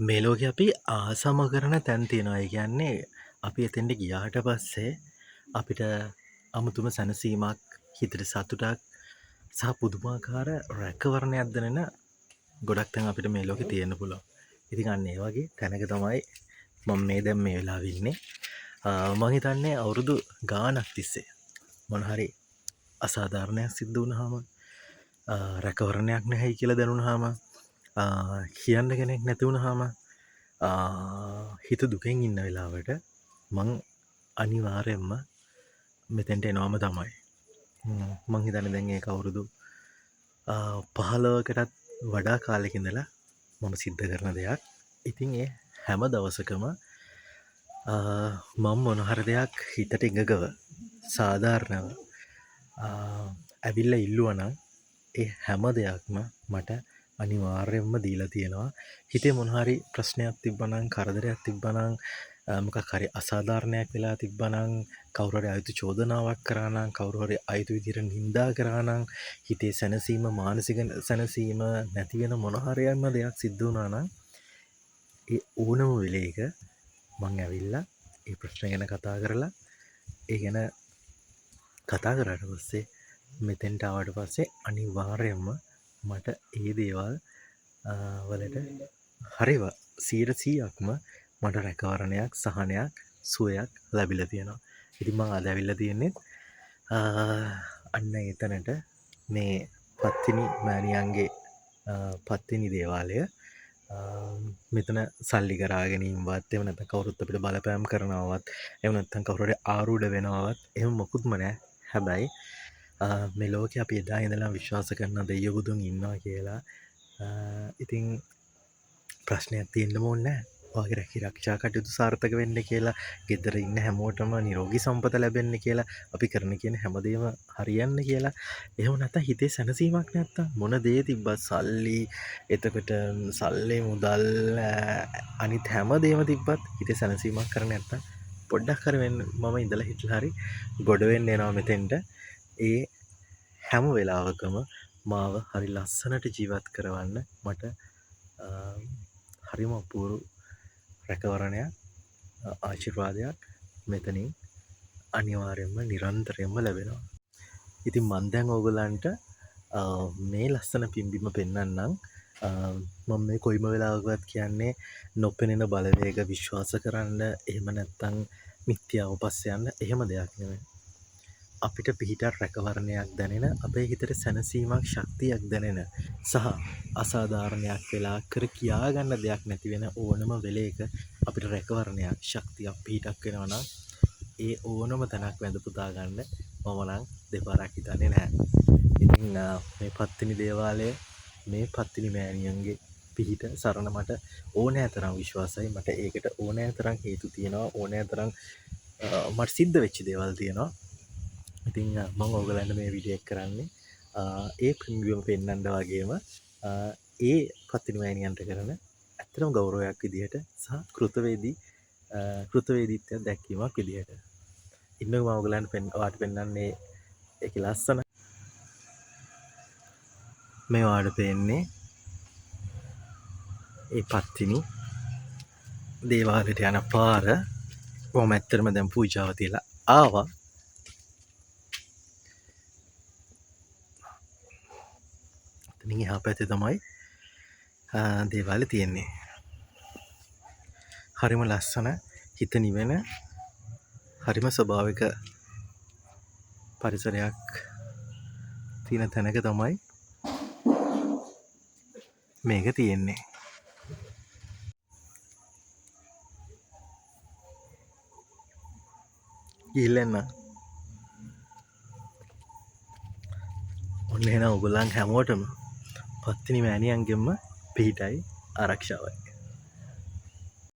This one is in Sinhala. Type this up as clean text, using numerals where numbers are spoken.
මේ ලෝකේ අපි ආසම කරන තැන් තියෙනවා. ඒ කියන්නේ අපි එතෙන්ට ගියාට පස්සේ අපිට අමුතුම සැනසීමක්, හිතට සතුටක් සහ පුදුමාකාර රැකවරණයක් දැනෙන ගොඩක් තැන් අපිට මේ ලෝකේ තියෙන්න පුළුවන්. ඉතින් අන්න ඒ වගේ තැනක තමයි මම දැන් මේ වෙලාවේ ඉන්නේ. මම හිතන්නේ අවුරුදු ගාණක් තිස්සේ මොන හරි අසාධාරණයක් සිද්ධ වුණාම, රැකවරණයක් නැහැයි කියලා දැනුණාම, කියන්න කෙනෙක් නැති වුණාම, හිත දුකෙන් ඉන්න වෙලාවට මං අනිවාර්යෙන්ම මෙතෙන්ට එනවාම තමයි. මං හිතන්නේ දැන් ඒක අවුරුදු 15කටත් වඩා කාලෙක ඉඳලා මම සිද්ධ කරන දෙයක්. ඉතින් ඒ හැම දවසකම මම මොන හරි දෙයක් හිතට එකඟව සාධාරණව ඇවිල්ලා ඉල්ලුවා නම් ඒ හැම දෙයක්ම මට අනිවාර්යෙන්ම දීලා තියෙනවා. හිතේ මොන හරි ප්‍රශ්නයක් තිබ්බනම්, කරදරයක් තිබ්බනම්, මොකක් හරි අසාධාරණයක් වෙලා තිබ්බනම්, කවුරු හරි අයුතු චෝදනාවක් කරා නම්, කවුරු හරි අයුතු විදිහට නිඳා කරා නම්, හිතේ සැනසීම, මානසික සැනසීම නැති වෙන මොන හරියක්ම දෙයක් සිද්ධ වුණා නම්, ඒ ඕනම වෙලේක මං ඇවිල්ලා ඒ ප්‍රශ්න ගැන කතා කරලා, ඒ ගැන කතා කරාට පස්සේ මෙතෙන්ට ආවට පස්සේ අනිවාර්යෙන්ම මට ඒ දේවල් වලට හරිව 100%ක්ම මට රැකවරණයක්, සහනයක්, සුවයක් ලැබිලා තියෙනවා. ඉතින් මම අද ඇවිල්ලා තියෙන්නේ අන්න එතනට, මේ පත්තිනි මෑණියන්ගේ පත්තිනි දේවාලය. මෙතන සල්ලි කරා ගැනීමවත්, එහෙම නැත්නම් කවුරුත් අපිට බලපෑම් කරනවවත්, එහෙම නැත්නම් කවුරු හරි ආරූඪ වෙනවවත් එහෙම මොකුත්ම නැහැ. හැබැයි මේ ලෝකේ අපි එදා ඉඳලා විශ්වාස කරන දෙයියෝ බුදුන් ඉන්නවා කියලා. ඉතින් ප්‍රශ්නයක් තියෙන්න ඕනේ නැහැ. ඔයාගේ රැකිරක්ෂා කටයුතු සාර්ථක වෙන්න කියලා, ගෙදර ඉන්න හැමෝටම නිරෝගී සම්පත ලැබෙන්න කියලා, අපි කරන කියන හැමදේම හරියන්න කියලා. එහෙම නැත්නම් හිතේ සැනසීමක් නැත්තම් මොන දේ තිබ්බත්, සල්ලි, එතකොට සල්ලි මුදල්, අනිත් හැමදේම තිබ්බත් හිතේ සැනසීමක් කරන්නේ නැත්තම් පොඩ්ඩක් හරි මම ඉඳලා හිටලා හරි ගොඩ වෙන්න එනවා මෙතෙන්ට. ඒ හැම වෙලාවකම මාව හරි ලස්සනට ජීවත් කරවන්න මට හරිම අපූරු රැකවරණයක්, ආශිර්වාදයක් මෙතනින් අනිවාර්යෙන්ම නිරන්තරයෙන්ම ලැබෙනවා. ඉතින් මම දැන් ඕගොල්ලන්ට මේ ලස්සන පිම්බීම පෙන්වන්නම්. මම මේ කොයිම වෙලාවකවත් කියන්නේ නොපෙනෙන බලවේග විශ්වාස කරන්න, එහෙම නැත්නම් මිත්‍යාව පස්සේ යන්න, එහෙම දෙයක් නෙමෙයි. අපිට පිහිටක් රැකවරණයක් දැනෙන, අපේ හිතට සැනසීමක්, ශක්තියක් දැනෙන සහ අසාධාරණයක් වෙලා කර කියාගන්න දෙයක් නැති වෙන ඕනම වෙලේක අපිට රැකවරණයක්, ශක්තියක්, පිහිටක් වෙනවා නම් ඒ ඕනම තැනක් වැඳ පුදා ගන්න මම නම් දෙපාරක් හිතන්නේ නැහැ. ඉතින් මේ පත්තිනි දේවාලය, මේ පත්තිනි මෑණියන්ගේ පිහිට සරණ මට ඕනෑ තරම් විශ්වාසයි. මට ඒකට ඕනෑ තරම් හේතු තියෙනවා, ඕනෑ තරම් මට සිද්ධ වෙච්ච දේවල් තියෙනවා. ඉතින් මම ඔයගලන්ට මේ වීඩියෝ එක කරන්නේ ඒ පින්බිම පෙන්වන්න වගේම ඒ පත්තිනි මෑණියන්ට කරන ඇත්තටම ගෞරවයක් විදිහට සහ කෘතවේදීත්වයක් දැක්වීමක් විදිහට. ඉන්නකෝ මම ඔයගලන්ට ඔයාලට පෙන්වන්නේ ඒකේ ලස්සන. මේ ඔයාලට පේන්නේ ඒ පත්තිනි දේවාලයට යන පාර. කොහොම ඇත්තටම දැන් පූජාව තියලා ආවා. එතනින් එහා පැත්තේ තමයි දේවාලය තියෙන්නේ. හරිම ලස්සන, හිත නිවෙන, හරිම ස්වභාවික පරිසරයක් තියෙන තැනක තමයි මේක තියෙන්නේ. ගිහිල්ලා එන්න. ඔන්න එහෙනම් ඔයගොල්ලන් හැමෝටම පත්තිනි මෑණියන්ගෙන්ම පිහිටයි, ආරක්ෂාවයි.